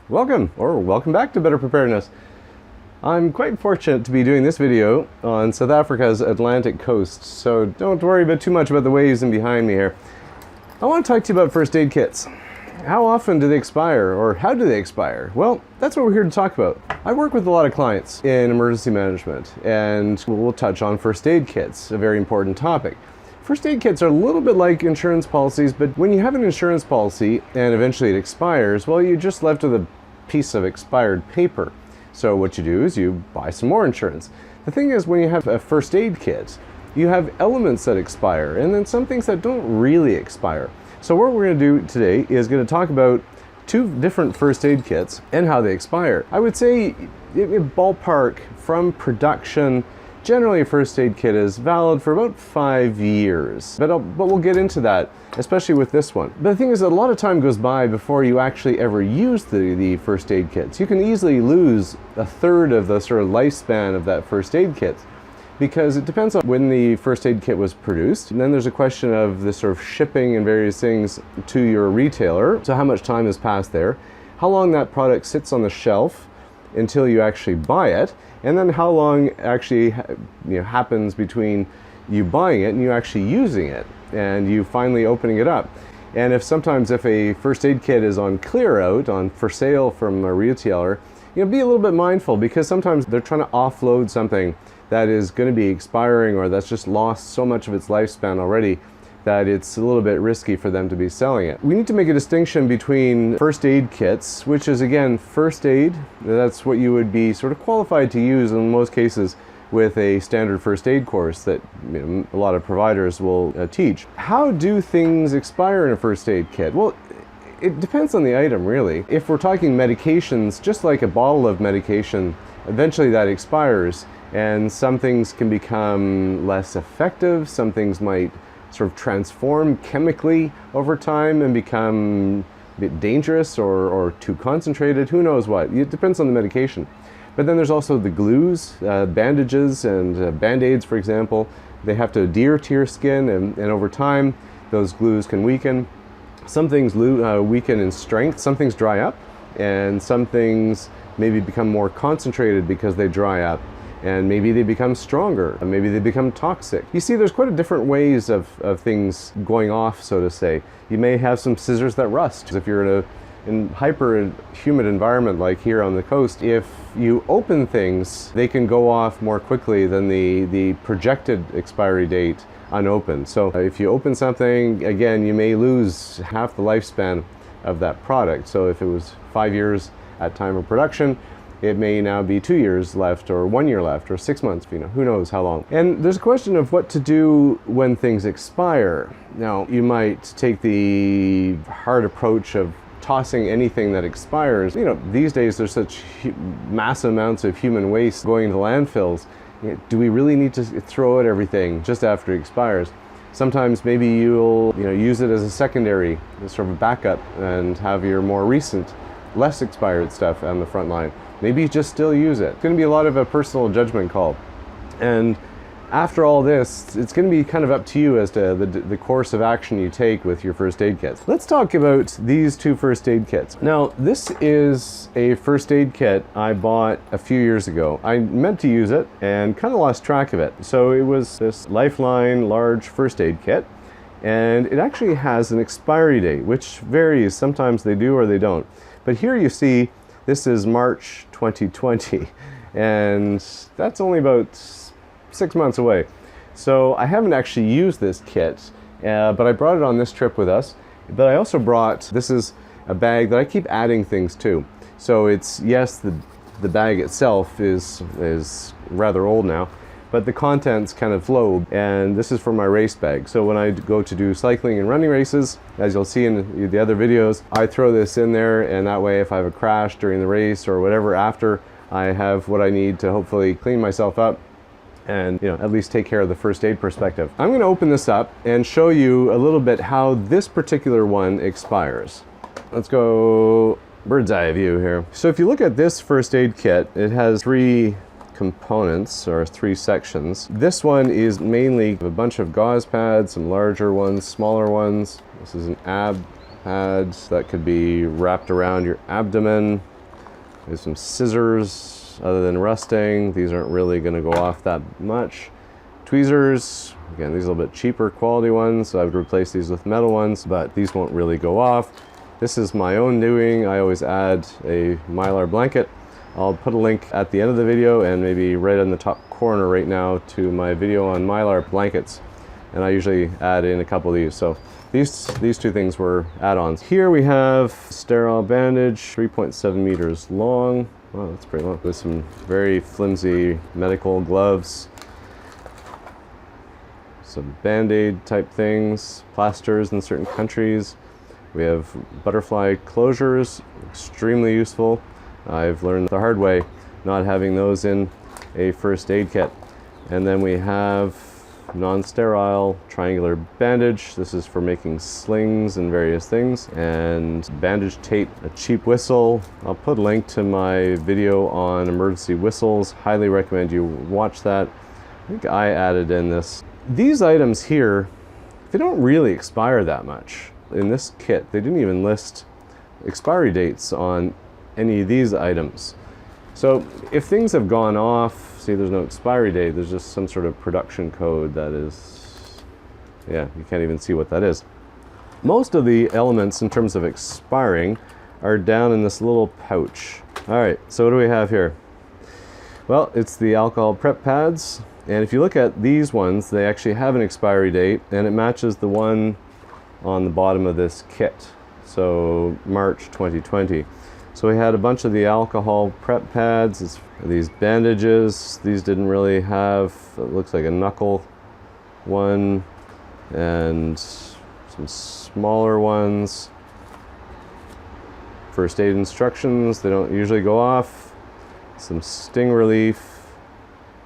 Welcome back to Better Preparedness. I'm quite fortunate to be doing this video on South Africa's Atlantic coast, so don't worry too much about the waves in behind me here. I want to talk to you about first aid kits. How often do they expire, or how do they expire? Well, that's what we're here to talk about. I work with a lot of clients in emergency management, and we'll touch on first aid kits, a very important topic. First aid kits are a little bit like insurance policies, but when you have an insurance policy and eventually it expires, well, you're just left with a piece of expired paper. So what you do is you buy some more insurance. The thing is, when you have a first aid kit, you have elements that expire and then some things that don't really expire. So what we're going to do today is going to talk about two different first aid kits and how they expire. I would say, in ballpark, from production, generally a first aid kit is valid for about 5 years, but we'll get into that, especially with this one. But the thing is that a lot of time goes by before you actually ever use the first aid kits. You can easily lose a third of the sort of lifespan of that first aid kit, because it depends on when the first aid kit was produced. And then there's a question of the sort of shipping and various things to your retailer. So how much time has passed there, how long that product sits on the shelf until you actually buy it, and then how long actually happens between you buying it and you actually using it and you finally opening it up. And if a first aid kit is on clear out, for sale from a retailer, be a little bit mindful, because sometimes they're trying to offload something that is going to be expiring or that's just lost so much of its lifespan already that it's a little bit risky for them to be selling it. We need to make a distinction between first aid kits, which is again first aid. That's what you would be sort of qualified to use in most cases with a standard first aid course that a lot of providers will teach. How do things expire in a first aid kit? Well, it depends on the item, really. If we're talking medications, just like a bottle of medication, eventually that expires, and some things can become less effective, some things might sort of transform chemically over time and become a bit dangerous or too concentrated, who knows what. It depends on the medication. But then there's also the glues, bandages and Band-Aids, for example. They have to adhere to your skin, and over time those glues can weaken. Some things weaken in strength, some things dry up, and some things maybe become more concentrated because they dry up. And maybe they become stronger, and maybe they become toxic. You see, there's quite a different ways of things going off, so to say. You may have some scissors that rust. If you're in a hyper humid environment like here on the coast, if you open things, they can go off more quickly than the projected expiry date unopened. So if you open something, again, you may lose half the lifespan of that product. So if it was 5 years at time of production, it may now be 2 years left, or 1 year left, or 6 months, who knows how long. And there's a question of what to do when things expire. Now, you might take the hard approach of tossing anything that expires. These days there's such massive amounts of human waste going to landfills. Do we really need to throw out everything just after it expires? Sometimes maybe you'll use it as a secondary, sort of backup, and have your more recent, less expired stuff on the front line. Maybe you just still use it. It's going to be a lot of a personal judgment call. And after all this, it's going to be kind of up to you as to the course of action you take with your first aid kits. Let's talk about these two first aid kits. Now, this is a first aid kit I bought a few years ago. I meant to use it and kind of lost track of it. So it was this Lifeline large first aid kit, and it actually has an expiry date, which varies. Sometimes they do or they don't. But here you see, this is March 2020, and that's only about 6 months away. So I haven't actually used this kit, but I brought it on this trip with us. But I also brought, this is a bag that I keep adding things to. So it's, yes, the bag itself is rather old now, but the contents kind of flow, and this is for my race bag. So when I go to do cycling and running races, as you'll see in the other videos, I throw this in there, and that way if I have a crash during the race or whatever after, I have what I need to hopefully clean myself up and at least take care of the first aid perspective. I'm going to open this up and show you a little bit how this particular one expires. Let's go bird's eye view here. So if you look at this first aid kit, it has 3 components, or 3 sections. This one is mainly a bunch of gauze pads, some larger ones, smaller ones. This is an ab pad that could be wrapped around your abdomen. There's some scissors, other than rusting. These aren't really going to go off that much. Tweezers, again, these are a little bit cheaper quality ones, so I would replace these with metal ones, but these won't really go off. This is my own doing. I always add a Mylar blanket. I'll put a link at the end of the video and maybe right in the top corner right now to my video on Mylar blankets. And I usually add in a couple of these. So these two things were add-ons. Here we have sterile bandage, 3.7 meters long. Wow, that's pretty long. With some very flimsy medical gloves. Some Band-Aid type things, plasters in certain countries. We have butterfly closures, extremely useful. I've learned the hard way not having those in a first aid kit. And then we have non-sterile triangular bandage. This is for making slings and various things. And bandage tape, a cheap whistle. I'll put a link to my video on emergency whistles. Highly recommend you watch that. I think I added in this. These items here, they don't really expire that much. In this kit, they didn't even list expiry dates on any of these items. So if things have gone off, see there's no expiry date, there's just some sort of production code that is, yeah, you can't even see what that is. Most of the elements in terms of expiring are down in this little pouch. All right, so what do we have here? Well, it's the alcohol prep pads. And if you look at these ones, they actually have an expiry date and it matches the one on the bottom of this kit. So March 2020. So we had a bunch of the alcohol prep pads, these bandages. These didn't really have, it looks like a knuckle one, and some smaller ones. First aid instructions, they don't usually go off. Some sting relief.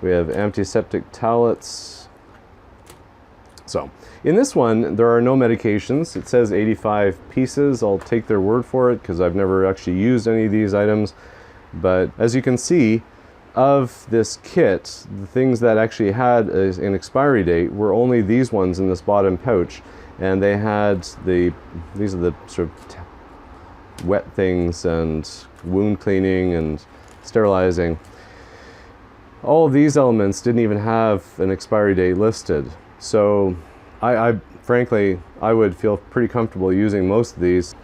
We have antiseptic towelettes. So in this one, there are no medications. It says 85 pieces. I'll take their word for it because I've never actually used any of these items. But as you can see, of this kit, the things that actually had an expiry date were only these ones in this bottom pouch. And they had these are the sort of wet things and wound cleaning and sterilizing. All of these elements didn't even have an expiry date listed. So I frankly, I would feel pretty comfortable using most of these.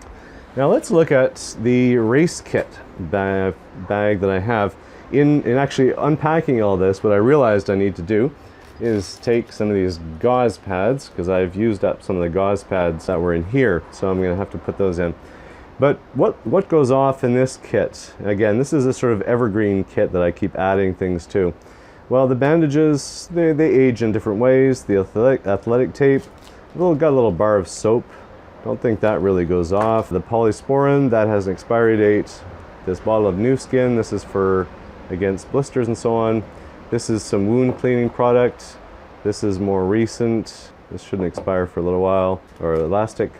Now let's look at the race kit bag that I have. In actually unpacking all this, what I realized I need to do is take some of these gauze pads, because I've used up some of the gauze pads that were in here, so I'm going to have to put those in. But what goes off in this kit? Again, this is a sort of evergreen kit that I keep adding things to. Well, the bandages, they age in different ways. The athletic tape, got a little bar of soap. Don't think that really goes off. The polysporin, that has an expiry date. This bottle of new skin, this is for against blisters and so on. This is some wound cleaning product. This is more recent. This shouldn't expire for a little while. Or elastic.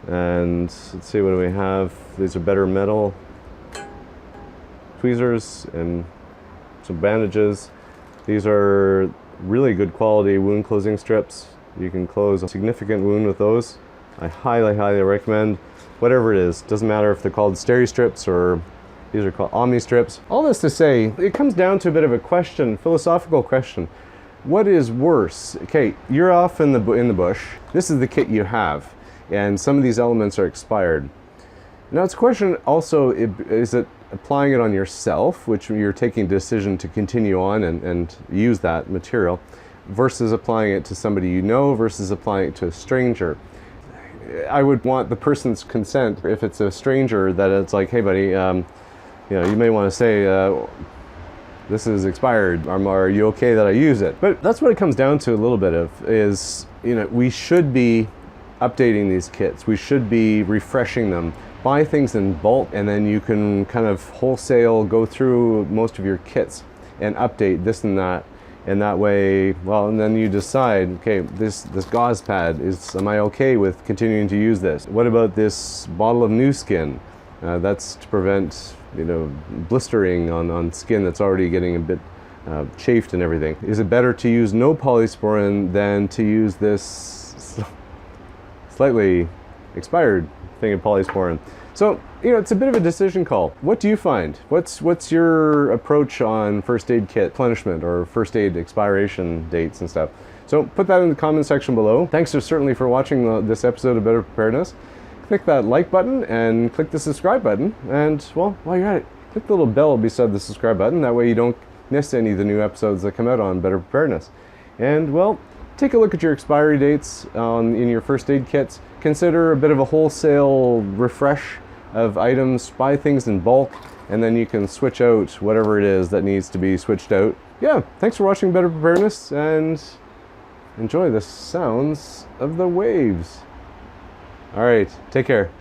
And let's see, what do we have? These are better metal tweezers and some bandages. These are really good quality wound closing strips. You can close a significant wound with those. I highly, highly recommend. Whatever it is, doesn't matter if they're called steri strips or these are called omni strips. All this to say, it comes down to a bit of a question, philosophical question. What is worse? Okay, you're off in the bush. This is the kit you have, and some of these elements are expired. Now it's a question also, is it applying it on yourself, which you're taking a decision to continue on and use that material, versus applying it to somebody you know, versus applying it to a stranger. I would want the person's consent. If it's a stranger, that it's like, hey buddy, you may want to say, this is expired, are you okay that I use it? But that's what it comes down to a little bit of, is, we should be updating these kits. We should be refreshing them. Buy things in bulk, and then you can kind of wholesale go through most of your kits and update this and that. And that way, well, and then you decide, okay, this gauze pad, am I okay with continuing to use this? What about this bottle of new skin? That's to prevent, blistering on skin that's already getting a bit chafed and everything. Is it better to use no polysporin than to use this slightly expired thing of polysporin? So, it's a bit of a decision call. What do you find? What's your approach on first aid kit replenishment or first aid expiration dates and stuff? So put that in the comment section below. Thanks certainly for watching this episode of Better Preparedness. Click that like button and click the subscribe button. And, well, while you're at it, click the little bell beside the subscribe button. That way you don't miss any of the new episodes that come out on Better Preparedness. And, well, take a look at your expiry dates in your first aid kits. Consider a bit of a wholesale refresh of items. Buy things in bulk, and then you can switch out whatever it is that needs to be switched out. Yeah, thanks for watching Better Preparedness, and enjoy the sounds of the waves. All right, take care.